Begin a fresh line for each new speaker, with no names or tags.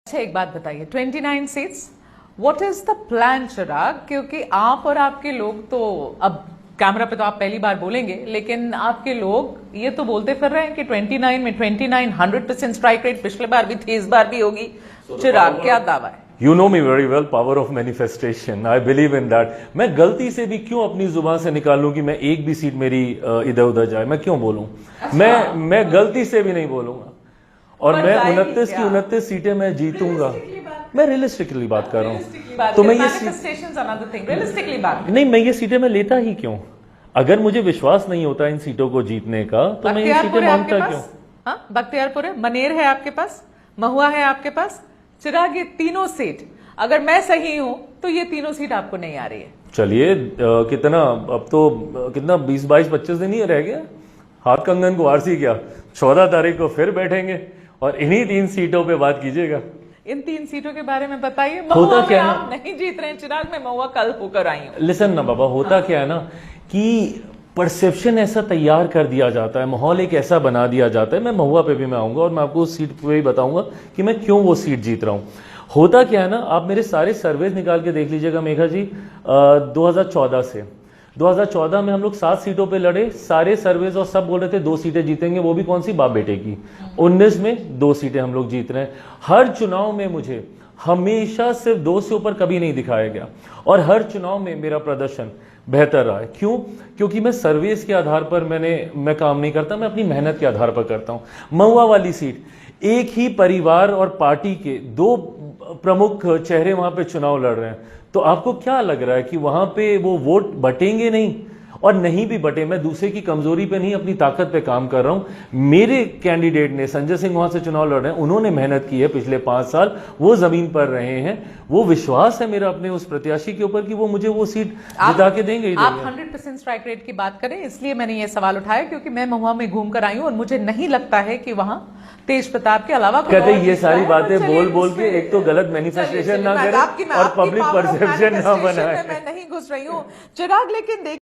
अच्छा एक बात बताइए, 29 seats, what is the plan Chirag? क्योंकि आप और आपके लोग तो अब कैमरा पे तो आप पहली बार बोलेंगे, लेकिन आपके लोग ये तो बोलते फिर रहे हैं कि 29 में 29 100% स्ट्राइक रेट पिछले बार भी थी, इस बार भी होगी। चिराग क्या दावा है?
You know me very well, power of manifestation. I believe in that. मैं गलती से भी क्यों अपनी जुबान से निकालूं कि मैं एक भी सीट मेरी इधर उधर जाए? मैं क्यों बोलूं? मैं गलती से भी नहीं बोलूंगा। और मैं 29 की 29 सीटें मैं जीतूंगा। मैं रियलिस्टिकली बात कर रहा हूँ।
तो मैं ये रियलिस्टिकली बात
नहीं, मैं ये सीटें मैं लेता ही क्यों? अगर मुझे विश्वास नहीं होता इन सीटों को जीतने का तो मैं ये सीटें मांगता क्यों?
हाँ, बख्तियारपुर है, मनेर है आपके पास, महुआ है आपके पास, चिराग, ये तीनों सीट अगर मैं सही हूं तो ये तीनों सीट आपको नहीं आ रही है।
चलिए कितना अब तो कितना 20 22 25 दिन ही रह गया। हाथ कंगन को आरसी क्या, 14 तारीख को फिर बैठेंगे और इन्हीं 3 सीटों पे बात कीजिएगा।
इन 3 सीटों के बारे में बताइए।
होता क्या है,
आप नहीं जीत रहे हैं चिराग, मैं महुआ कल होकर आई हूँ।
लिसन ना बाबा, होता क्या है ना कि परसेप्शन ऐसा तैयार कर दिया जाता है, माहौल एक ऐसा बना दिया जाता है। मैं महुआ पे भी मैं आऊंगा और मैं आपको उस सीट पे भी बताऊंगा कि मैं क्यों वो सीट जीत रहा हूं। होता क्या है ना, आप मेरे सारे सर्वेज निकाल के देख लीजिएगा मेघा जी। 2014 से 2014 में हम लोग 7 सीटों पे लड़े, सारे सर्वेज और सब बोल रहे थे 2 सीटें जीतेंगे, वो भी कौन सी, बाप बेटे की। 19 में 2 सीटें हम लोग जीत रहे हैं। हर चुनाव में मुझे हमेशा सिर्फ 2 से ऊपर कभी नहीं दिखाया गया और हर चुनाव में मेरा प्रदर्शन बेहतर रहा है। क्यों? क्योंकि मैं सर्विस के आधार पर मैं काम नहीं करता, मैं अपनी मेहनत के आधार पर करता हूं। महुआ वाली सीट, एक ही परिवार और पार्टी के 2 प्रमुख चेहरे वहां पे चुनाव लड़ रहे हैं, तो आपको क्या लग रहा है कि वहां पे वो वोट बटेंगे नहीं? और नहीं भी बटे, मैं दूसरे की कमजोरी पे नहीं अपनी ताकत पे काम कर रहा हूं। मेरे कैंडिडेट ने, संजय सिंह वहां से चुनाव लड़ रहे हैं, उन्होंने मेहनत की है पिछले 5 साल, वो जमीन पर रहे हैं। वो विश्वास है मेरा अपने उस प्रत्याशी के ऊपर कि वो मुझे वो सीट जिता के देंगे।
आप 100% स्ट्राइक रेट की बात करें, इसलिए मैंने ये सवाल उठाया क्योंकि मैं महुआ में घूम कर आई हूं और मुझे नहीं लगता है कि वहां तेज प्रताप के अलावा
कहते ये सारी बातें बोल के एक तो गलत मैनिफेस्टेशन ना करें और पब्लिक परसेप्शन ना बनाए।
मैं नहीं घुस रही हूँ चिराग, लेकिन